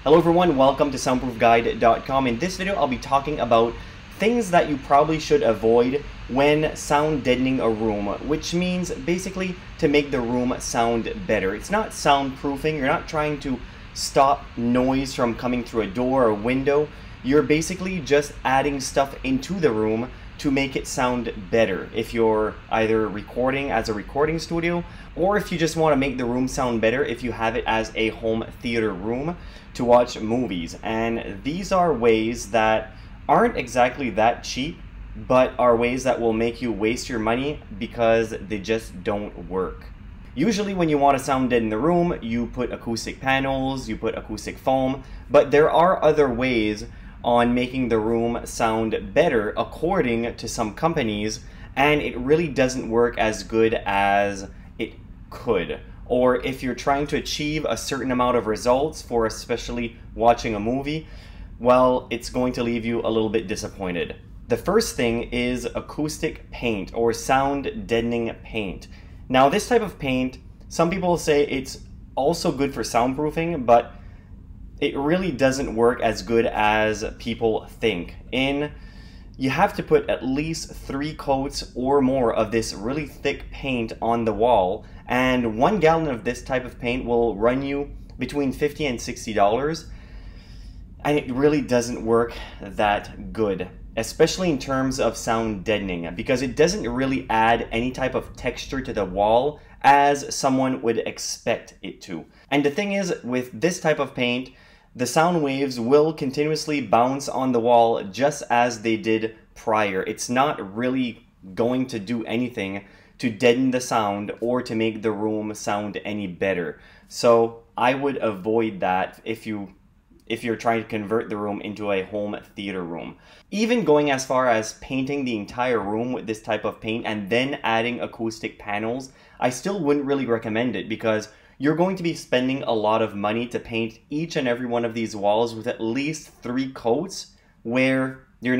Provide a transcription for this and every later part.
Hello everyone, welcome to soundproofguide.com. In this video I'll be talking about things that you probably should avoid when sound deadening a room, which means basically to make the room sound better. It's not soundproofing, you're not trying to stop noise from coming through a door or window. You're basically just adding stuff into the room to make it sound better. If you're either recording as a recording studio, or if you just want to make the room sound better if you have it as a home theater room to watch movies. And these are ways that aren't exactly that cheap, but are ways that will make you waste your money because they just don't work. Usually when you want to sound dead in the room, you put acoustic panels, you put acoustic foam, but there are other ways on making the room sound better according to some companies, and it really doesn't work as good as it could. Or if you're trying to achieve a certain amount of results for especially watching a movie, well, it's going to leave you a little bit disappointed. The first thing is acoustic paint or sound deadening paint. Now this type of paint, some people say it's also good for soundproofing, but it really doesn't work as good as people think. You have to put at least 3 coats or more of this really thick paint on the wall, and 1 gallon of this type of paint will run you between $50 and $60, and it really doesn't work that good, especially in terms of sound deadening, because it doesn't really add any type of texture to the wall as someone would expect it to. And the thing is, with this type of paint, the sound waves will continuously bounce on the wall just as they did prior. It's not really going to do anything to deaden the sound or to make the room sound any better. So I would avoid that if you're trying to convert the room into a home theater room. Even going as far as painting the entire room with this type of paint and then adding acoustic panels, I still wouldn't really recommend it, because you're going to be spending a lot of money to paint each and every one of these walls with at least 3 coats, where you're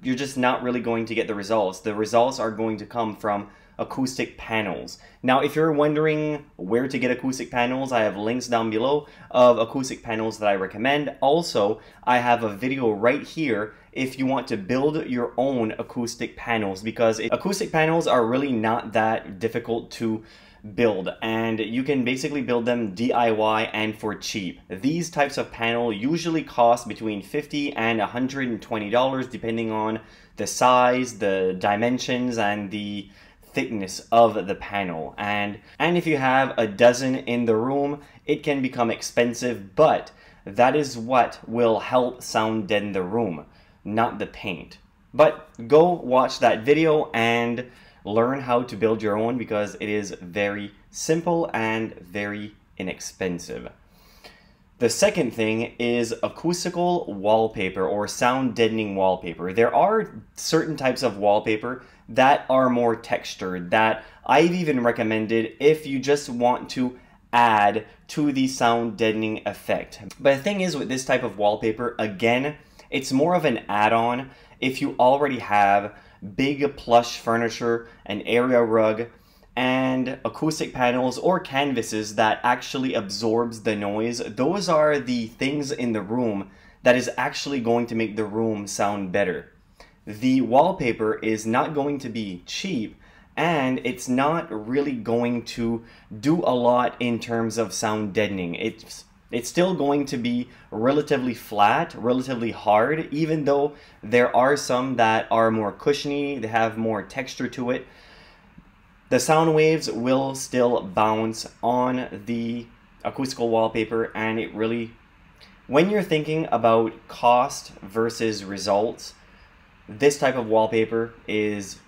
just not really going to get the results. The results are going to come from acoustic panels. Now, if you're wondering where to get acoustic panels, I have links down below of acoustic panels that I recommend. Also, I have a video right here if you want to build your own acoustic panels, because acoustic panels are really not that difficult to build, and you can basically build them DIY and for cheap. These types of panel usually cost between $50 and $120 depending on the size, the dimensions, and the thickness of the panel. And if you have a dozen in the room, it can become expensive, but that is what will help sound deaden the room, not the paint. But go watch that video and learn how to build your own, because it is very simple and very inexpensive. The second thing is acoustical wallpaper or sound deadening wallpaper. There are certain types of wallpaper that are more textured that I've even recommended if you just want to add to the sound deadening effect. But the thing is, with this type of wallpaper, again, it's more of an add-on if you already have big plush furniture, an area rug, and acoustic panels or canvases that actually absorbs the noise. Those are the things in the room that is actually going to make the room sound better. The wallpaper is not going to be cheap, and it's not really going to do a lot in terms of sound deadening. It's still going to be relatively flat, relatively hard, even though there are some that are more cushiony, they have more texture to it. The sound waves will still bounce on the acoustical wallpaper, and it really, when you're thinking about cost versus results, this type of wallpaper is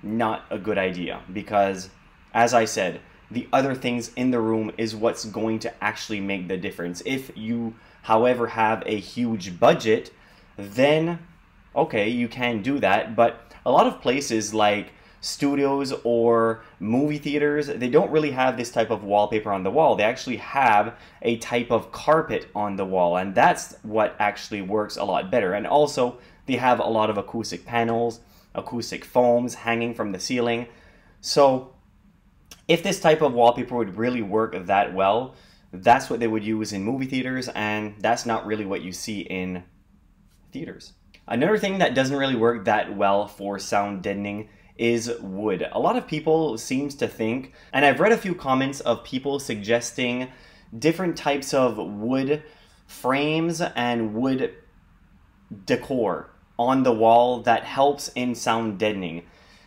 not a good idea, because, as I said, the other things in the room is what's going to actually make the difference. If you, however, have a huge budget, then okay, you can do that. But a lot of places like studios or movie theaters, they don't really have this type of wallpaper on the wall. They actually have a type of carpet on the wall, and that's what actually works a lot better. And also, they have a lot of acoustic panels, acoustic foams hanging from the ceiling. So if this type of wallpaper would really work that well, that's what they would use in movie theaters, and that's not really what you see in theaters. Another thing that doesn't really work that well for sound deadening is wood. A lot of people seems to think, and I've read a few comments of people suggesting different types of wood frames and wood decor on the wall that helps in sound deadening.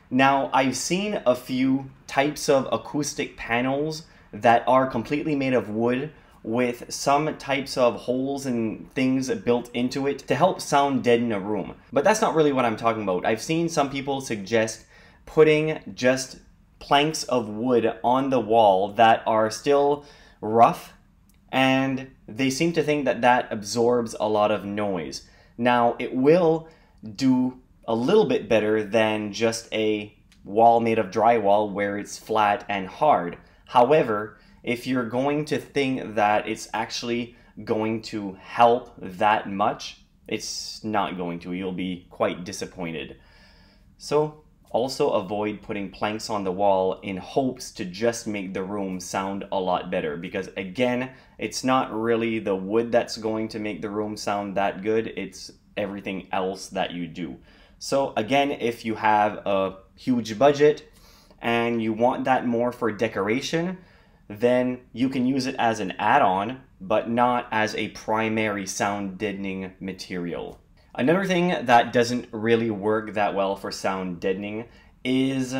Now, I've seen a few types of acoustic panels that are completely made of wood with some types of holes and things built into it to help sound deaden a room. But that's not really what I'm talking about. I've seen some people suggest putting just planks of wood on the wall that are still rough, and they seem to think that that absorbs a lot of noise. Now, it will do a little bit better than just a wall made of drywall where it's flat and hard. However, if you're going to think that it's actually going to help that much, it's not going to. You'll be quite disappointed. So also avoid putting planks on the wall in hopes to just make the room sound a lot better, because again, it's not really the wood that's going to make the room sound that good, it's everything else that you do. So again, if you have a huge budget and you want that more for decoration, then you can use it as an add-on, but not as a primary sound deadening material. Another thing that doesn't really work that well for sound deadening is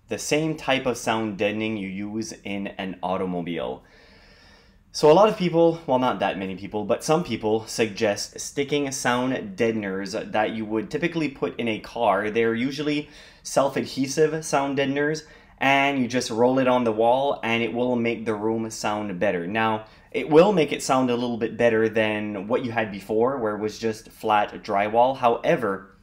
the same type of sound deadening you use in an automobile. So a lot of people, well, not that many people, but some people suggest sticking sound deadeners that you would typically put in a car. They're usually self-adhesive sound deadeners, and you just roll it on the wall and it will make the room sound better. Now, it will make it sound a little bit better than what you had before, where it was just flat drywall. However,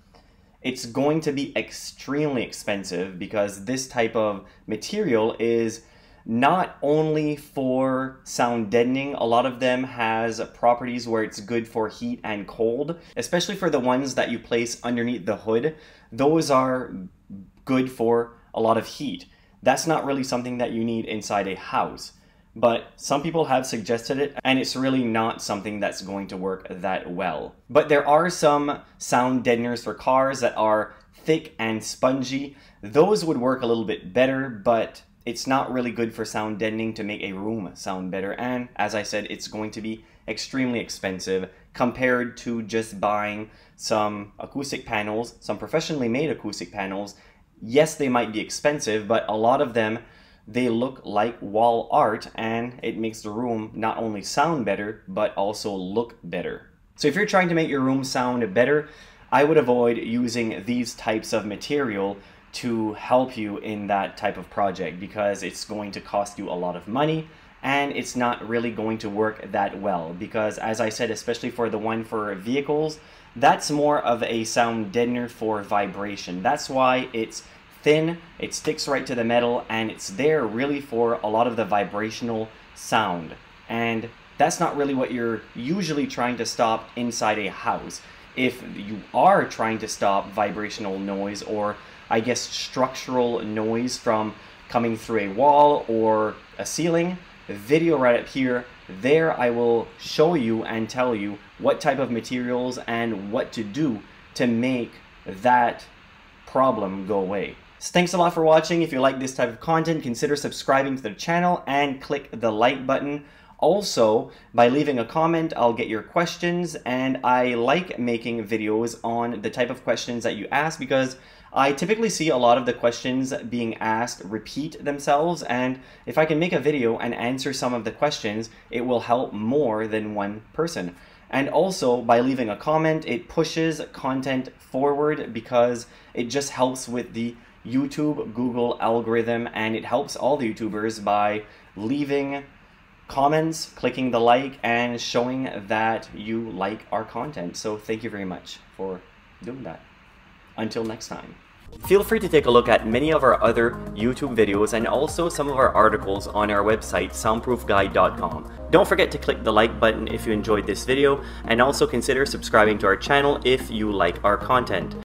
it's going to be extremely expensive because this type of material is not only for sound deadening. A lot of them has properties where it's good for heat and cold, especially for the ones that you place underneath the hood. Those are good for a lot of heat. That's not really something that you need inside a house, but some people have suggested it, and it's really not something that's going to work that well. But there are some sound deadeners for cars that are thick and spongy. Those would work a little bit better, but it's not really good for sound deadening to make a room sound better. And as I said, it's going to be extremely expensive compared to just buying some acoustic panels, some professionally made acoustic panels. Yes, they might be expensive, but a lot of them, they look like wall art, and it makes the room not only sound better, but also look better. So if you're trying to make your room sound better, I would avoid using these types of material to help you in that type of project, because it's going to cost you a lot of money and it's not really going to work that well. Because as I said, especially for the one for vehicles, that's more of a sound deadener for vibration. That's why it's thin, it sticks right to the metal, and it's there really for a lot of the vibrational sound. And that's not really what you're usually trying to stop inside a house. If you are trying to stop vibrational noise, or I guess structural noise from coming through a wall or a ceiling, the video right up here, there I will show you and tell you what type of materials and what to do to make that problem go away. So thanks a lot for watching. If you like this type of content, consider subscribing to the channel and click the like button. Also, by leaving a comment, I'll get your questions, and I like making videos on the type of questions that you ask, because I typically see a lot of the questions being asked repeat themselves, and if I can make a video and answer some of the questions, it will help more than one person. And also, by leaving a comment, it pushes content forward, because it just helps with the YouTube, Google algorithm, and it helps all the YouTubers by leaving comments, clicking the like, and showing that you like our content. So thank you very much for doing that. Until next time. Feel free to take a look at many of our other YouTube videos and also some of our articles on our website, soundproofguide.com. Don't forget to click the like button if you enjoyed this video, and also consider subscribing to our channel if you like our content.